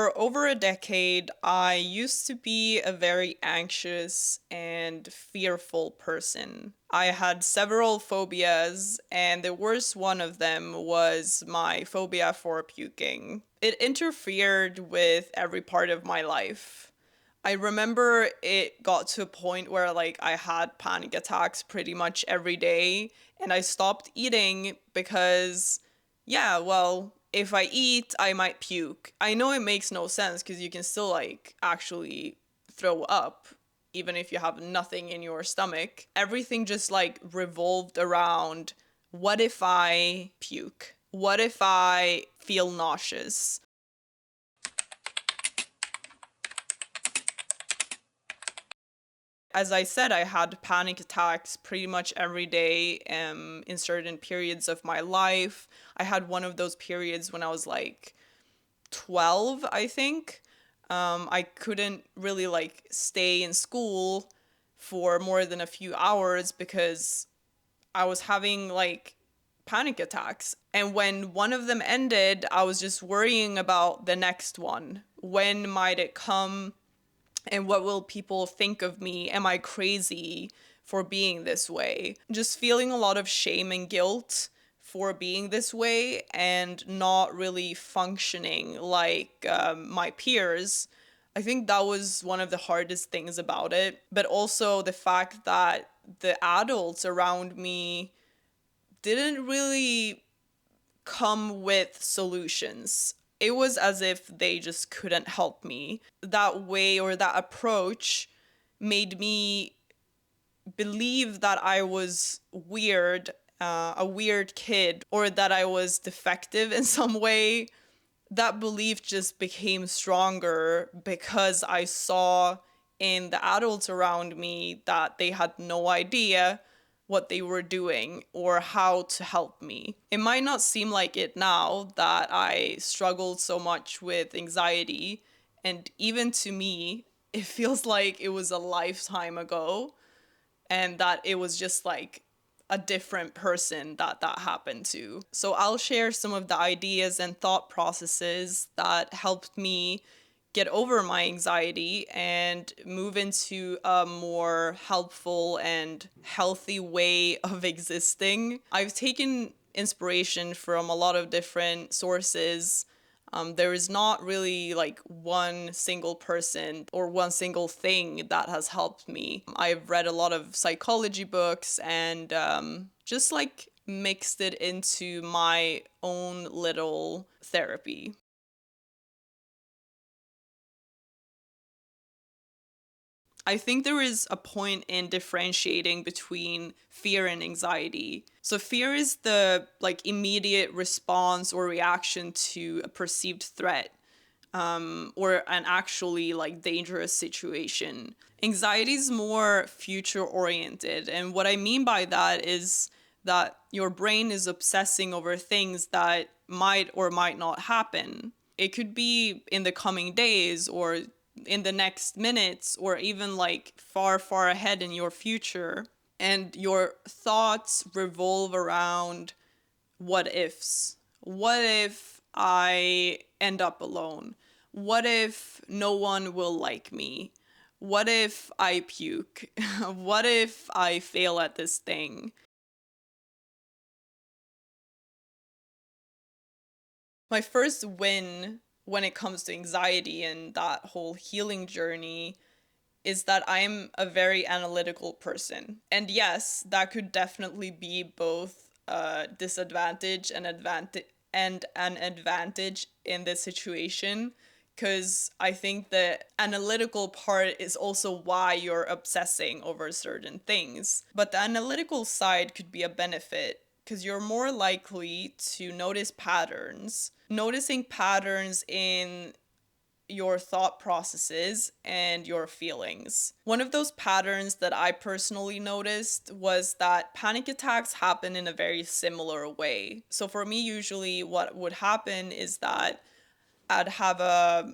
For over a decade, I used to be a very anxious and fearful person. I had several phobias, and the worst one of them was my phobia for puking. It interfered with every part of my life. I remember it got to a point where I had panic attacks pretty much every day, and I stopped eating because yeah, well, if I eat, I might puke. I know it makes no sense because you can still actually throw up even if you have nothing in your stomach. Everything just revolved around, what if I puke? What if I feel nauseous? As I said, I had panic attacks pretty much every day in certain periods of my life. I had one of those periods when I was 12, I think. I couldn't really stay in school for more than a few hours because I was having panic attacks. And when one of them ended, I was just worrying about the next one. When might it come? And what will people think of me? Am I crazy for being this way? Just feeling a lot of shame and guilt for being this way and not really functioning like my peers. I think that was one of the hardest things about it. But also the fact that the adults around me didn't really come with solutions. It was as if they just couldn't help me. That way or that approach made me believe that I was weird, a weird kid, or that I was defective in some way. That belief just became stronger because I saw in the adults around me that they had no idea what they were doing or how to help me. It might not seem like it now that I struggled so much with anxiety, and even to me, it feels like it was a lifetime ago and that it was just a different person that happened to. So I'll share some of the ideas and thought processes that helped me get over my anxiety and move into a more helpful and healthy way of existing. I've taken inspiration from a lot of different sources. There is not really one single person or one single thing that has helped me. I've read a lot of psychology books and just mixed it into my own little therapy. I think there is a point in differentiating between fear and anxiety. So fear is the immediate response or reaction to a perceived threat or an actually dangerous situation. Anxiety is more future oriented, and what I mean by that is that your brain is obsessing over things that might or might not happen. It could be in the coming days or in the next minutes or even far, far ahead in your future. And your thoughts revolve around what ifs. What if I end up alone? What if no one will like me? What if I puke? What if I fail at this thing? My first win when it comes to anxiety and that whole healing journey is that I'm a very analytical person. And yes, that could definitely be both a disadvantage and an advantage in this situation, because I think the analytical part is also why you're obsessing over certain things. But the analytical side could be a benefit because you're more likely to notice patterns. Noticing patterns in your thought processes and your feelings. One of those patterns that I personally noticed was that panic attacks happen in a very similar way. So for me, usually what would happen is that I'd have a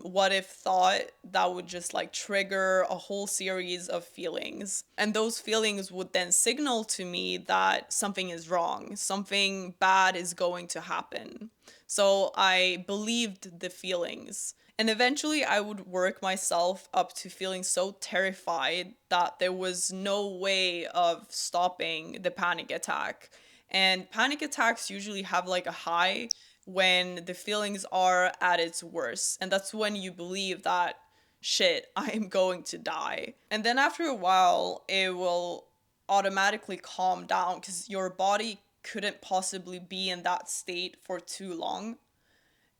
what if thought that would just trigger a whole series of feelings. And those feelings would then signal to me that something is wrong, something bad is going to happen. So I believed the feelings. And eventually I would work myself up to feeling so terrified that there was no way of stopping the panic attack. And panic attacks usually have like a high when the feelings are at its worst. And that's when you believe that, shit, I am going to die. And then after a while, it will automatically calm down because your body couldn't possibly be in that state for too long.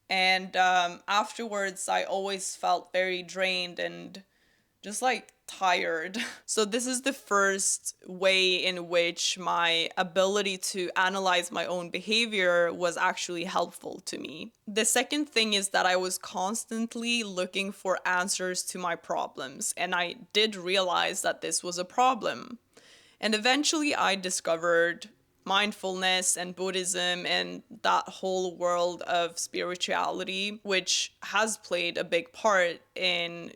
And afterwards, I always felt very drained and just like tired. So, this is the first way in which my ability to analyze my own behavior was actually helpful to me. The second thing is that I was constantly looking for answers to my problems, and I did realize that this was a problem. And eventually, I discovered mindfulness and Buddhism and that whole world of spirituality, which has played a big part in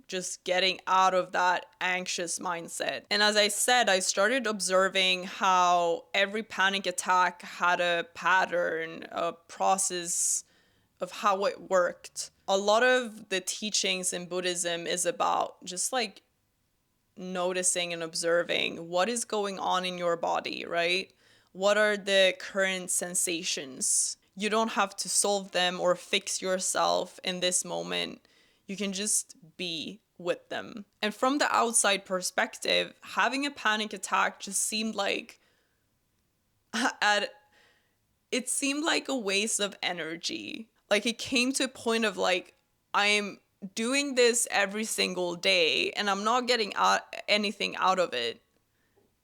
just getting out of that anxious mindset. And as I said, I started observing how every panic attack had a pattern, a process of how it worked. A lot of the teachings in Buddhism is about just like noticing and observing what is going on in your body, right? What are the current sensations? You don't have to solve them or fix yourself in this moment. You can just be with them. And from the outside perspective, having a panic attack just seemed like at it seemed like a waste of energy. Like it came to a point of like I'm doing this every single day and I'm not getting anything out of it.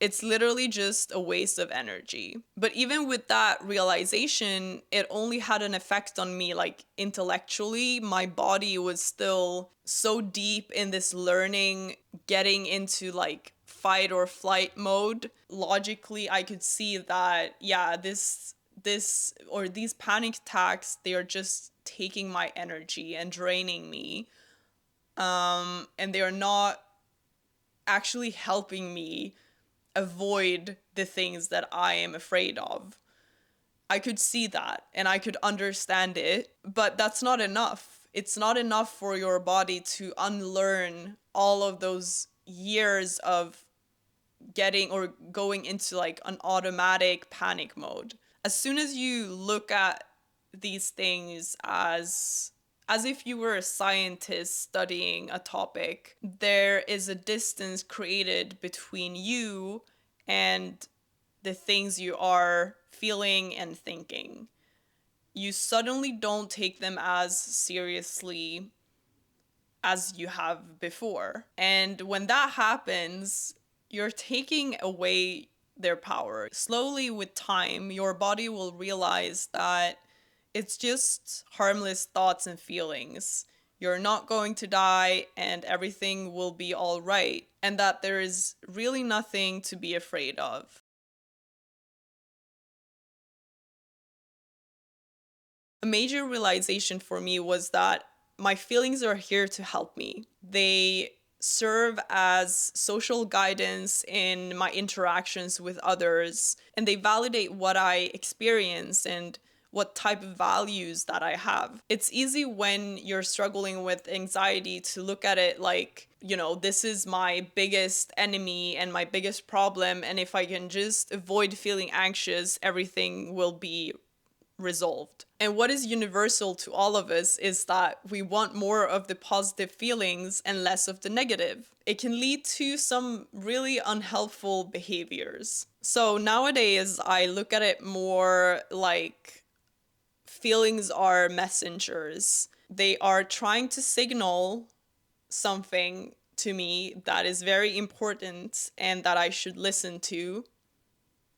It's literally just a waste of energy. But even with that realization, it only had an effect on me like intellectually. My body was still so deep in this learning, getting into like fight or flight mode. Logically, I could see that yeah, this or these panic attacks, they are just taking my energy and draining me. And they are not actually helping me avoid the things that I am afraid of. I could see that and I could understand it, but that's not enough. It's not enough for your body to unlearn all of those years of getting or going into like an automatic panic mode. As soon as you look at these things as if you were a scientist studying a topic, there is a distance created between you and the things you are feeling and thinking. You suddenly don't take them as seriously as you have before. And when that happens, you're taking away their power. Slowly, with time, your body will realize that it's just harmless thoughts and feelings. You're not going to die and everything will be all right, and that there is really nothing to be afraid of. A major realization for me was that my feelings are here to help me. They serve as social guidance in my interactions with others, and they validate what I experience and what type of values that I have. It's easy when you're struggling with anxiety to look at it like, this is my biggest enemy and my biggest problem, and if I can just avoid feeling anxious, everything will be resolved. And what is universal to all of us is that we want more of the positive feelings and less of the negative. It can lead to some really unhelpful behaviors. So nowadays, I look at it more like feelings are messengers. They are trying to signal something to me that is very important and that I should listen to.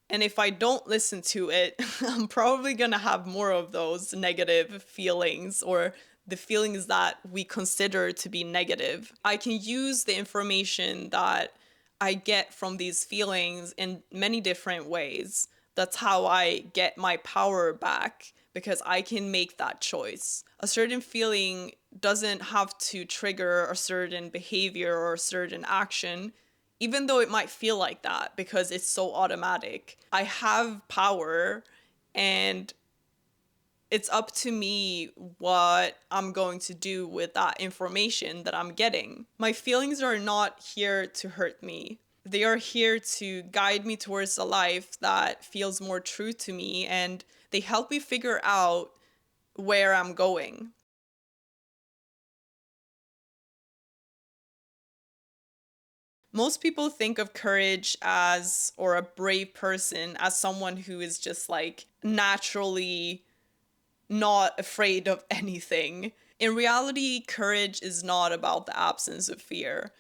And if I don't listen to it, I'm probably going to have more of those negative feelings or the feelings that we consider to be negative. I can use the information that I get from these feelings in many different ways. That's how I get my power back because I can make that choice. A certain feeling doesn't have to trigger a certain behavior or a certain action, even though it might feel like that because it's so automatic. I have power, and it's up to me what I'm going to do with that information that I'm getting. My feelings are not here to hurt me. They are here to guide me towards a life that feels more true to me, and they help me figure out where I'm going. Most people think of courage as, or a brave person, as someone who is just like naturally not afraid of anything. In reality, courage is not about the absence of fear.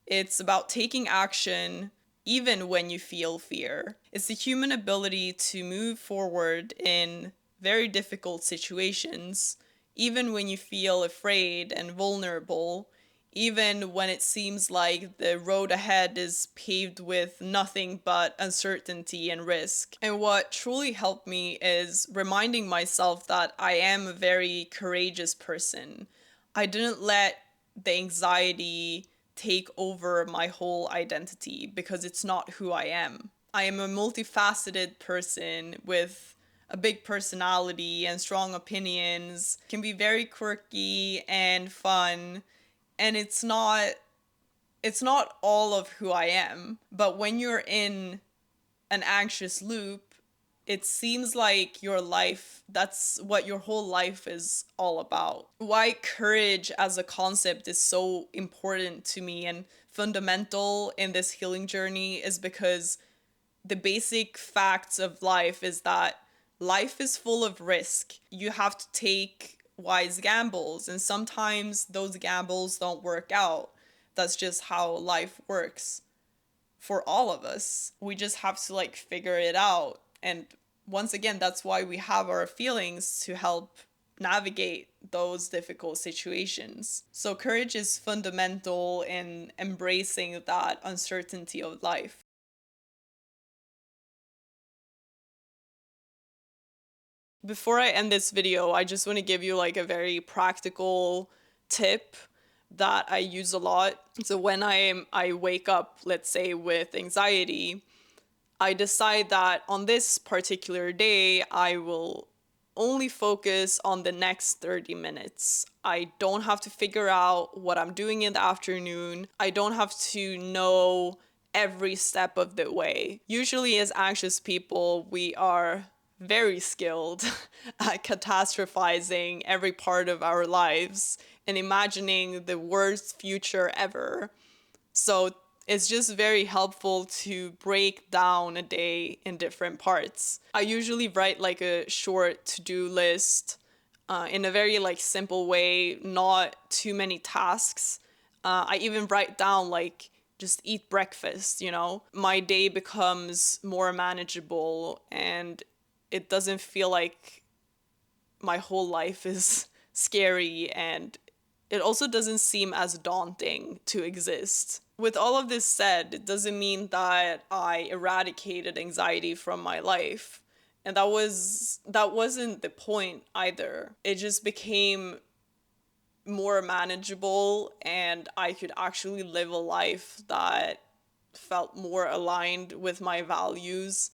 It's about taking action even when you feel fear. It's the human ability to move forward in very difficult situations, even when you feel afraid and vulnerable, even when it seems like the road ahead is paved with nothing but uncertainty and risk. And what truly helped me is reminding myself that I am a very courageous person. I didn't let the anxiety take over my whole identity because it's not who I am. I am a multifaceted person with a big personality and strong opinions, can be very quirky and fun, and it's not all of who I am. But when you're in an anxious loop, it seems like your life, that's what your whole life is all about. Why courage as a concept is so important to me and fundamental in this healing journey is because the basic facts of life is that life is full of risk. You have to take wise gambles, and sometimes those gambles don't work out. That's just how life works for all of us. We just have to like figure it out. And once again, that's why we have our feelings to help navigate those difficult situations. So courage is fundamental in embracing that uncertainty of life. Before I end this video, I just want to give you like a very practical tip that I use a lot. So when I wake up, let's say with anxiety, I decide that on this particular day, I will only focus on the next 30 minutes. I don't have to figure out what I'm doing in the afternoon. I don't have to know every step of the way. Usually, as anxious people, we are very skilled at catastrophizing every part of our lives and imagining the worst future ever. So it's just very helpful to break down a day in different parts. I usually write like a short to-do list in a very like simple way, not too many tasks. I even write down like just eat breakfast, you know? My day becomes more manageable and it doesn't feel like my whole life is scary, and it also doesn't seem as daunting to exist. With all of this said, it doesn't mean that I eradicated anxiety from my life. And that wasn't the point either. It just became more manageable and I could actually live a life that felt more aligned with my values.